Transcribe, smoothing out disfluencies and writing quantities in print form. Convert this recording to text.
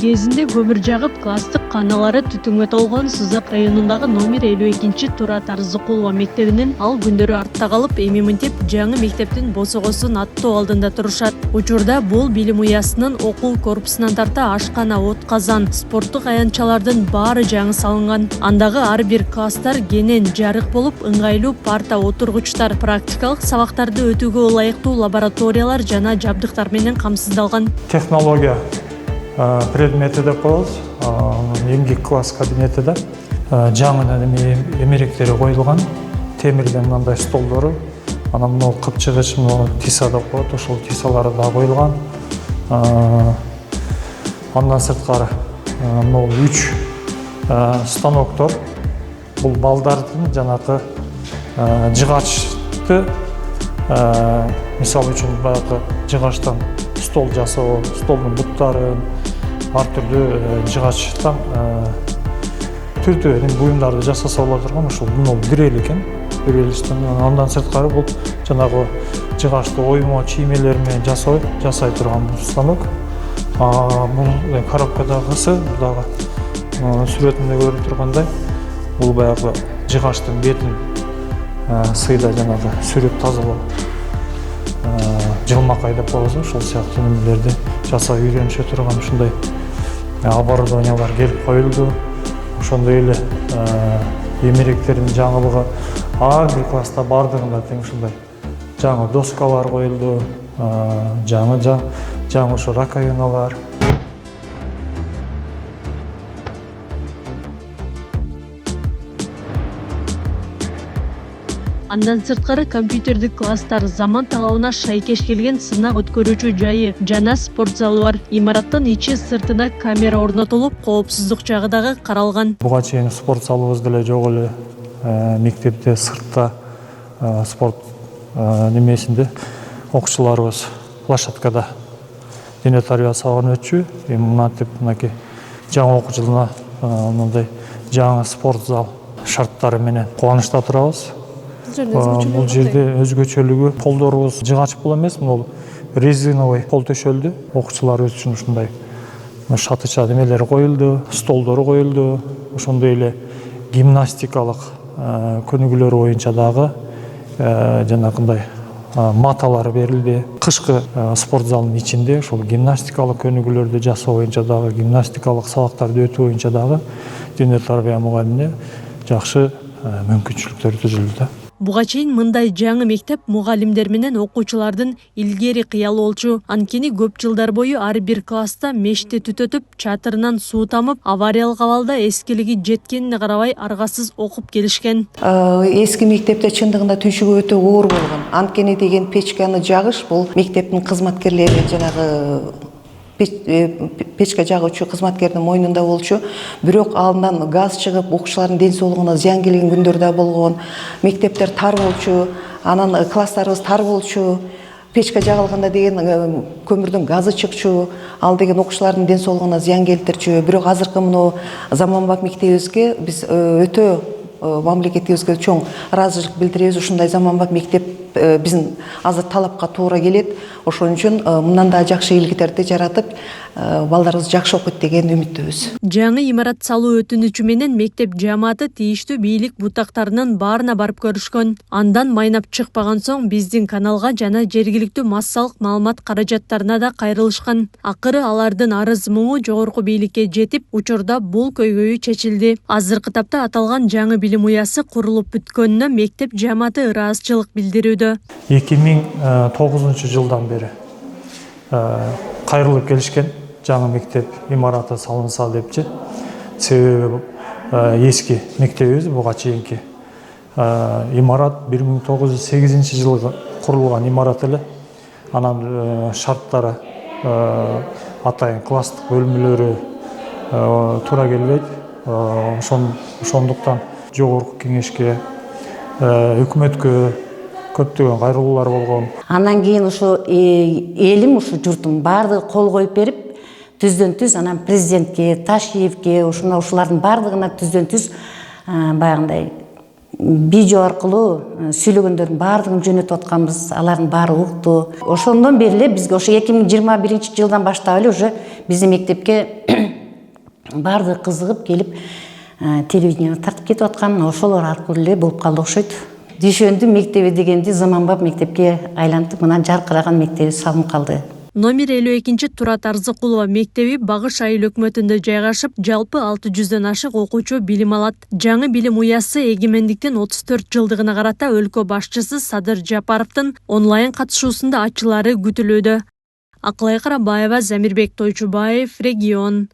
кезинде көмүр жагып класстык каналары түтүнгө толгон Сызак районундагы номер 52 Турат Арзыкулова мектебинин ал күндөрү артта калып, эми мынтип жаңы мектептин босогосун аттоо алдында турушат. Учурда бул билим уясынын окуу корпусунан тарта ашкана, отказан, спорттук аянтчалардын баары жаңы салынган. Андагы ар бир класстар кенен жарык болуп, ыңгайлуу парта отургучтар, практикалык сабактарды өтүүгө ылайыктуу лабораториялар жана жабдыктар менен камсыздалган. Технология предмети деп коебуз. Эмгек класс кабинети да жаңыдан эмеректери коюлган, темирден мындай столдору, анан мына кыпчыгыч, тиса деп коет, ошол тисалары да коюлган. Андан сырткары мына 3 станоктор, бул балдардын жанакы жыгачты, мисалы үчүн баягы жыгачтан стол жасоо, столдун буттарын, ар түрдүү жыгачтан түрдүү буюмдарды жасаса боло турган, ошол бул дрель экен. Андан сырткары бул жанагы жыгачты оймо чиймелер менен жасай турган бул станок. Бул коробкадагысы дагы сүрөтүндө көрүп тургандай, бул баягы жыгачтын бетин сыйда жанагы сүрүп тазалап, жылмакай деп коебуз, ошол сыяктуу нерселерди жасап үйрөнүшө турган ушундай оборудованиялар келип коюлду. Ошондой эле эмеректердин жаңылыгы ар бир класста бардыгында тең ушундай жаңы доскалар коюлду, жаңы ошо раковиналар. Андан сырткары компьютердик класстар, заман талабына шайкеш келген сынак өткөрүүчү жайы жана спорт залы бар. Имараттын ичи сыртына камера орнотулуп, коопсуздук жагы дагы каралган. Буга чейин спорт залыбыз деле жок эле. Мектепте сыртта спорт немесинде окуучуларыбыз площадкада дене тарбиясы өтчү. Эми мынакей жаңы окуу жылына мындай жаңы спорт зал шарттары менен кубанычта турабыз. Бул жерде өзгөчөлүгү полдорубуз жыгач пол эмес, бул резиновый пол төшөлдү. Окуучулар үчүн ушундай шатыча немелери коюлду, столдору коюлду. Ошондой эле гимнастикалык көнүгүүлөр боюнча дагы жанагындай маталар берилди. Кышкы спорт залынын ичинде ошол гимнастикалык көнүгүүлөрдү жасоо боюнча дагы, гимнастикалык сабактарды өтүү боюнча дагы дене тарбия мугалимине жакшы мүмкүнчүлүктөр түзүлдү. Буга чейин мындай жаңы мектеп мугалимдер менен окуучулардын илгери кыялы болчу. Анткени көп жылдар бою ар бир класста мешти түтөтүп, чатырынан суу тамып, авариялык абалда эскилиги жеткенине карабай аргасыз окуп келишкен. Эски мектепте чындыгында түйшүгү өтө оор болгон. Анткени деген печканы жагыш бул мектептин кызматкерлери жанагы печка жагуучу кызматкердин мойнунда болчу. Бирок алынан газ чыгып, окуучулардын ден соолугуна зыян келген күндөр да болгон. Мектептер тар болчу, анан класстарыбыз тар болчу. Печка жагылганда деген көмүрдүн газы чыкчу, ал деген окуучулардын ден соолугуна зыян келтирчү. Бирок азыркы мына заманбап мектебибизге биз өтө мамлекетибизге чоң ыраазычылык билдиребиз. Ушундай заманбап мектеп биздин азыр талапка туура келет. Ошон үчүн мындан да жакшы ийгиликтерди жаратып, балдарыбыз жакшы окуйт деген үмүттөбүз. Жаңы имарат салуу өтүнүчү менен мектеп жааматы тийиштүү бийлик бутактарынын баарына барып көрүшкөн. Андан майнап чыкпаган соң биздин каналга жана жергиликтүү массалык маалымат каражаттарына да кайрылышкан. Акыры алардын арыз муңу жогорку бийликке жетип, учурда бул көйгөйү чечилди. Азыркы тапта аталган жаңы билим уясы курулуп бүткөнүнө мектеп жааматы ыраазычылык билдирүүдө. 2009 жылдан бери кайрылып келишкен жаңы мектеп имараты салынса депчи. Себеби эски мектебибиз буга чейинки имарат 1908 жылы курулган имарат эле. Анан шарттары атайын класстык бөлмөлөрү туура келбейт. Ошондуктан жогорку кеңешке, өкмөткө көптөгөн кайрылуулар болгон. Андан кийин ушу элим, ушу журтум баардыгы кол коюп берип, түздөн түз анан президентке, Ташиевке, ушулардын баардыгына түздөн түз баягындай видео аркылуу сүйлөгөндөрдүн баардыгын жөнөтүп атканбыз, алардын баары укту. Ошондон бери эле бизге ошо 2021 жылдан баштап эле уже биздин мектепке баардыгы кызыгып келип телевидениеге тартып кетип аткан ошолор аркылуу эле болуп калды окшойт. Дүйшөндү мектеби дегенди заманбап мектепке айлантып, мына жаркыраган мектеби салынып калды. Номер 52 Турат Арзыкулова мектеби Багыш айыл өкмөтүндө жайгашып, жалпы 600дөн ашык окуучу билим алат. Жаңы билим уясы эгемендиктин 34 жылдыгына карата өлкө башчысы Садыр Жапаровдун онлайн катышуусунда ачылары күтүлүүдө. Акылай Карабаева, Замирбек Тойчубаев, Регион.